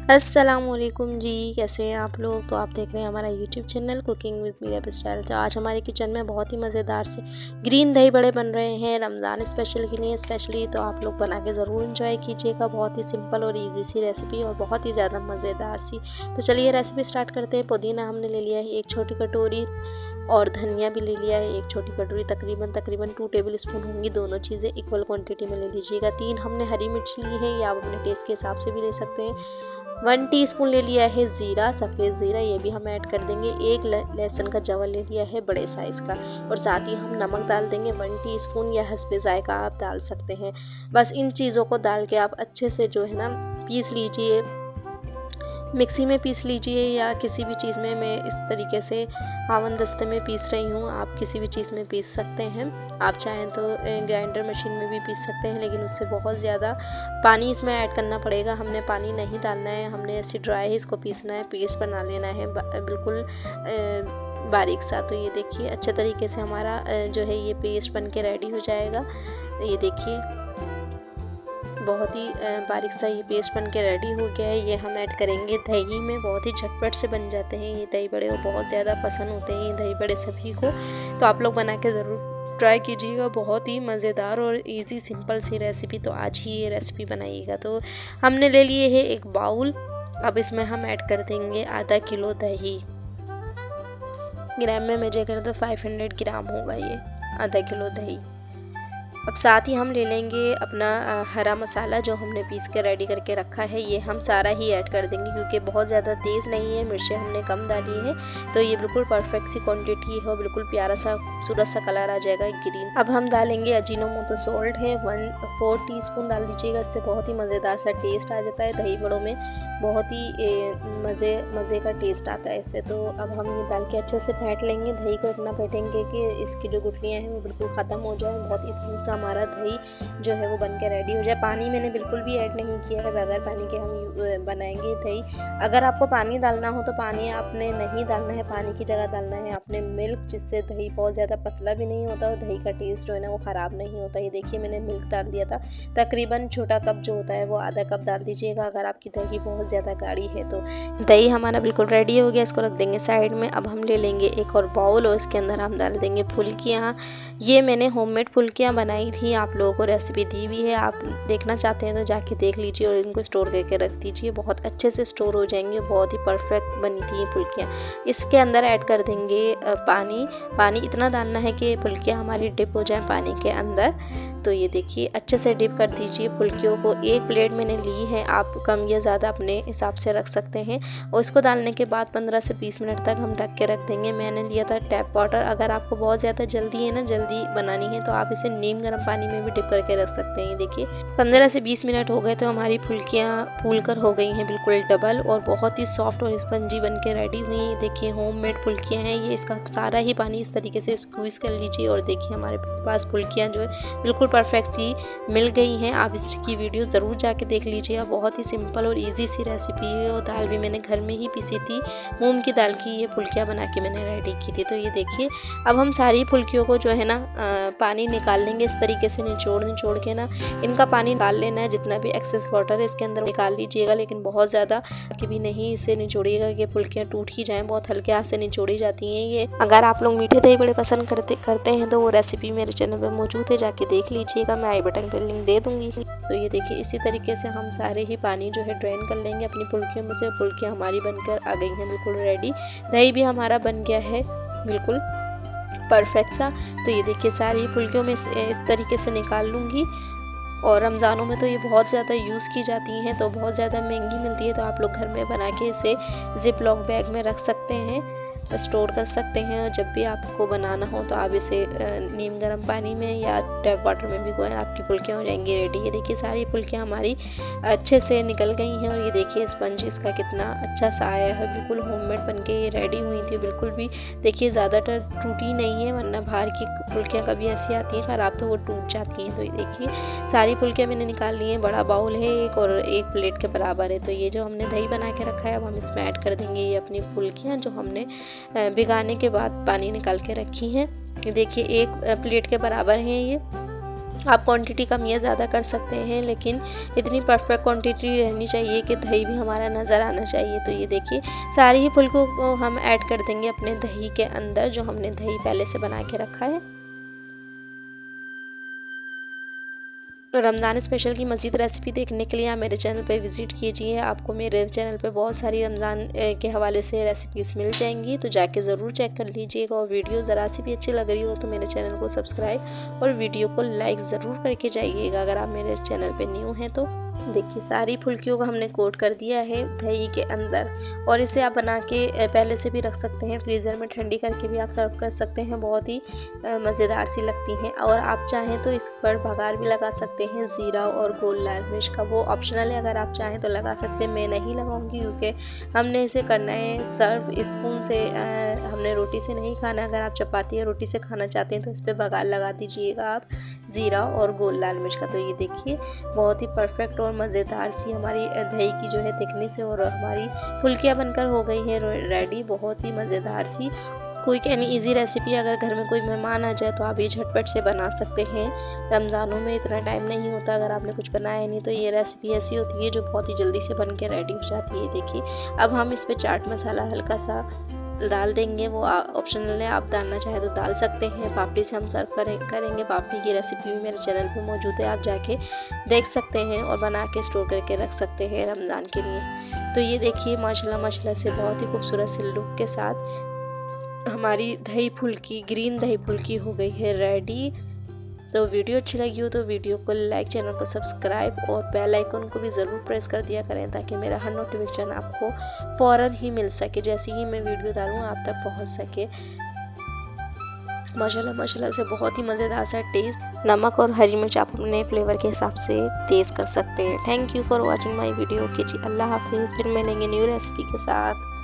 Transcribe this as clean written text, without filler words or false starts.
अस्सलामुअलैकुम जी, कैसे हैं आप लोग। तो आप देख रहे हैं हमारा YouTube channel cooking with Meera style. तो आज हमारे किचन में बहुत ही मज़ेदार से ग्रीन दही बड़े बन रहे हैं रमज़ान स्पेशल के लिए स्पेशली। तो आप लोग बना के ज़रूर इंजॉय कीजिएगा। बहुत ही सिंपल और इजी सी रेसिपी और बहुत ही ज़्यादा मज़ेदार सी। तो चलिए रेसिपी स्टार्ट करते हैं। पुदीना हमने ले लिया है 1 छोटी कटोरी और धनिया भी ले लिया है 1 छोटी कटोरी, तकरीबन 2 टेबल स्पून होंगी। दोनों चीज़ें इक्वल क्वांटिटी में ले लीजिएगा। 3 हमने हरी मिर्च ली है, या आप अपने टेस्ट के हिसाब से भी ले सकते हैं। 1 टीस्पून ले लिया है ज़ीरा, सफ़ेद ज़ीरा, ये भी हम ऐड कर देंगे। 1 लहसुन का जवा ले लिया है बड़े साइज़ का, और साथ ही हम नमक डाल देंगे 1 टीस्पून, या हस्बे जायका आप डाल सकते हैं। बस इन चीज़ों को डाल के आप अच्छे से जो है ना पीस लीजिए, मिक्सी में पीस लीजिए, या किसी भी चीज़ में। मैं इस तरीके से हावन दस्ते में पीस रही हूँ, आप किसी भी चीज़ में पीस सकते हैं। आप चाहें तो ग्राइंडर मशीन में भी पीस सकते हैं, लेकिन उससे बहुत ज़्यादा पानी इसमें ऐड करना पड़ेगा। हमने पानी नहीं डालना है, हमने ऐसे ड्राई ही इसको पीसना है, पेस्ट बना लेना है बिल्कुल बारीक सा। तो ये देखिए अच्छे तरीके से हमारा जो है ये पेस्ट बन के रेडी हो जाएगा। ये देखिए बहुत ही बारीक सा ये पेस्ट बन के रेडी हो गया है। ये हम ऐड करेंगे दही में। बहुत ही झटपट से बन जाते हैं ये दही बड़े, और बहुत ज़्यादा पसंद होते हैं ये दही बड़े सभी को। तो आप लोग बना के ज़रूर ट्राई कीजिएगा। बहुत ही मज़ेदार और इजी सिंपल सी रेसिपी। तो आज ही ये रेसिपी बनाइएगा। तो हमने ले लिए है 1 बाउल। अब इसमें हम ऐड कर देंगे आधा किलो दही। ग्राम में मेजर करें तो 500 ग्राम होगा ये आधा किलो दही। अब साथ ही हम ले लेंगे अपना हरा मसाला जो हमने पीस के रेडी करके रखा है। ये हम सारा ही ऐड कर देंगे, क्योंकि बहुत ज़्यादा तेज़ नहीं है, मिर्चें हमने कम डाली हैं। तो ये बिल्कुल परफेक्ट सी क्वांटिटी है, बिल्कुल प्यारा सा खूबसूरत सा कलर आ जाएगा ग्रीन। अब हम डालेंगे अजीनोमोटो सॉल्ट है 4 टीस्पून डाल दीजिएगा। इससे बहुत ही मज़ेदार सा टेस्ट आ जाता है दही बड़ों में, बहुत ही मज़े का टेस्ट आता है इससे। तो अब हम ये डाल के अच्छे से फेंट लेंगे। दही को इतना फेंटेंगे कि इसकी जो गुठलियाँ हैं वो बिल्कुल ख़त्म हो जाए। बहुत ही स्मूथ सा हमारा दही जो है वो बन के रेडी हो जाए। पानी मैंने बिल्कुल भी ऐड नहीं किया है, बगैर पानी के हम बनाएंगे दही। अगर आपको पानी डालना हो तो पानी आपने नहीं डालना है, पानी की जगह डालना है आपने मिल्क, जिससे दही बहुत ज़्यादा पतला भी नहीं होता और दही का टेस्ट जो है ना वो ख़राब नहीं होता। ये देखिए मैंने मिल्क डाल दिया था, तकरीबन छोटा कप जो होता है वो आधा कप डाल दीजिएगा अगर आपकी दही बहुत ज़्यादा गाढ़ी है। तो दही हमारा बिल्कुल रेडी हो गया, इसको रख देंगे साइड में। अब हम ले लेंगे एक और बाउल, और इसके अंदर हम डाल देंगे फुल्कियाँ। ये मैंने होममेड फुल्कियाँ बनाई थी, आप लोगों को रेसिपी दी हुई है। आप देखना चाहते हैं तो जाके देख लीजिए, और इनको स्टोर करके रख दीजिए, बहुत अच्छे से स्टोर हो जाएंगे। बहुत ही परफेक्ट बनी थी ये फुल्कियाँ। इसके अंदर ऐड कर देंगे पानी इतना डालना है कि फुल्कियाँ हमारी डिप हो जाए पानी के अंदर। तो ये देखिए अच्छे से डिप कर दीजिए फुल्कियों को। 1 प्लेट मैंने ली है, आप कम या ज़्यादा अपने हिसाब से रख सकते हैं। और इसको डालने के बाद 15 से 20 मिनट तक हम ढक के रख देंगे। मैंने लिया था टैप वाटर। अगर आपको बहुत ज़्यादा जल्दी है ना, जल्दी बनानी है, तो आप इसे नीम गर्म पानी में भी डिप करके रख सकते हैं। ये देखिए 15 से 20 मिनट हो गए तो हमारी फुल्कियाँ फूल कर हो गई हैं बिल्कुल डबल, और बहुत ही सॉफ्ट और स्पंजी बन के रेडी हुई हैं। देखिए होममेड फुल्कियाँ हैं ये। इसका सारा ही पानी इस तरीके से स्क्वीज़ कर लीजिए, और देखिए हमारे पास फुल्कियाँ जो है बिल्कुल परफेक्ट सी मिल गई हैं। आप इसकी वीडियो ज़रूर जाके देख लीजिएगा। बहुत ही सिंपल और इजी सी रेसिपी है, और दाल भी मैंने घर में ही पीसी थी, मूंग की दाल की ये फुल्कियाँ बना के मैंने रेडी की थी। तो ये देखिए अब हम सारी फुल्कियों को जो है ना पानी निकाल लेंगे। इस तरीके से निचोड़ के ना इनका पानी निकाल लेना है। जितना भी एक्सेस वाटर है इसके अंदर निकाल लीजिएगा, लेकिन बहुत ज़्यादा कि भी नहीं इसे निचोड़िएगा कि फुल्कियाँ टूट ही जाएँ। बहुत हल्के हाथ से निचोड़ी जाती हैं ये। अगर आप लोग मीठे दही बड़े पसंद करते हैं तो वो रेसिपी मेरे चैनल पर मौजूद है, जाके देख लीजिएगा। मैं आई बटन पर लिंक दे दूँगी। तो ये देखिए इसी तरीके से हम सारे ही पानी जो है ड्रेन कर लेंगे अपनी फुल्कियों में से। फुल्कियाँ हमारी बनकर आ गई हैं बिल्कुल रेडी। दही भी हमारा बन गया है बिल्कुल परफेक्ट सा। तो ये देखिए सारी फुल्कियों में इस तरीके से निकाल लूँगी। और रमज़ानों में तो ये बहुत ज़्यादा यूज़ की जाती हैं, तो बहुत ज़्यादा महंगी मिलती है। तो आप लोग घर में बना के इसे जिप लॉक बैग में रख सकते हैं, स्टोर कर सकते हैं। और जब भी आपको बनाना हो तो आप इसे नीम गर्म पानी में या टैप वाटर में भिगोएं, आपकी फुल्कियाँ हो जाएंगी रेडी। ये देखिए सारी फुल्कियाँ हमारी अच्छे से निकल गई हैं, और ये देखिए स्पंज इसका कितना अच्छा सा आया है। बिल्कुल होममेड बन के ये रेडी हुई थी। बिल्कुल भी देखिए ज़्यादातर टूटी नहीं है, वरना बाहर की फुल्कियाँ कभी ऐसी आती हैं ख़राब तो वो टूट जाती हैं। तो ये देखिए सारी फुल्कियाँ मैंने निकाल ली हैं। बड़ा बाउल है एक, और 1 प्लेट के बराबर है। तो ये जो हमने दही बना के रखा है अब हम इसमें ऐड कर देंगे ये अपनी फुल्कियाँ जो हमने भिगाने के बाद पानी निकाल के रखी हैं। देखिए 1 प्लेट के बराबर हैं ये। आप क्वांटिटी कम या ज़्यादा कर सकते हैं, लेकिन इतनी परफेक्ट क्वांटिटी रहनी चाहिए कि दही भी हमारा नज़र आना चाहिए। तो ये देखिए सारे ही फुलकों को हम ऐड कर देंगे अपने दही के अंदर, जो हमने दही पहले से बना के रखा है। तो रमज़ान स्पेशल की मज़ीद रेसिपी देखने के लिए आप मेरे चैनल पे विज़िट कीजिए। आपको मेरे चैनल पे बहुत सारी रमज़ान के हवाले से रेसिपीज़ मिल जाएंगी, तो जाके ज़रूर चेक कर लीजिएगा। और वीडियो ज़रा सी भी अच्छी लग रही हो तो मेरे चैनल को सब्सक्राइब और वीडियो को लाइक ज़रूर करके जाइएगा अगर आप मेरे चैनल पर न्यू हैं तो। देखिए सारी फुल्कियों को हमने कोट कर दिया है दही के अंदर, और इसे आप बना के पहले से भी रख सकते हैं फ्रीज़र में, ठंडी करके भी आप सर्व कर सकते हैं। बहुत ही मज़ेदार सी लगती हैं। और आप चाहें तो इस पर बघार भी लगा सकते हैं ज़ीरा और गोल लाल मिर्च का, वो ऑप्शनल है, अगर आप चाहें तो लगा सकते हैं। मैं नहीं लगाऊंगी क्योंकि हमने इसे करना है सर्व स्पून से, हमने रोटी से नहीं खाना। अगर आप चपाती या रोटी से खाना चाहते हैं तो इस पर बघार लगा दीजिएगा आप ज़ीरा और गोल लाल मिर्च का। तो ये देखिए बहुत ही परफेक्ट और मज़ेदार सी हमारी दही की जो है थिकनेस है, और हमारी फुल्कियाँ बनकर हो गई हैं रेडी। बहुत ही मज़ेदार सी क्विक एंड इजी रेसिपी। अगर घर में कोई मेहमान आ जाए तो आप ये झटपट से बना सकते हैं। रमज़ानों में इतना टाइम नहीं होता, अगर आपने कुछ बनाया नहीं तो ये रेसिपी ऐसी होती है जो बहुत ही जल्दी से बन के रेडी हो जाती है। देखिए अब हम इस पर चाट मसाला हल्का सा डाल देंगे, वो ऑप्शनल है, आप डालना चाहे तो डाल सकते हैं। पापड़ी से हम सर्व करेंगे। पापड़ी की रेसिपी भी मेरे चैनल पे मौजूद है, आप जाके देख सकते हैं और बना के स्टोर करके रख सकते हैं रमज़ान के लिए। तो ये देखिए माशाल्लाह से बहुत ही खूबसूरत से लुक के साथ हमारी दही फुल्की, ग्रीन दही फुल्की हो गई है रेडी। तो वीडियो अच्छी लगी हो तो वीडियो को लाइक, चैनल को सब्सक्राइब और बेल आइकन को भी ज़रूर प्रेस कर दिया करें, ताकि मेरा हर नोटिफिकेशन आपको फ़ौरन ही मिल सके, जैसे ही मैं वीडियो डालूँ आप तक पहुंच सके। माशाल्लाह से बहुत ही मज़ेदार सा टेस्ट। नमक और हरी मिर्च आप अपने फ्लेवर के हिसाब से तेज़ कर सकते हैं। Thank you for watching my video. जी अल्लाह हाफिज़, फिर मिलेंगे न्यू रेसिपी के साथ।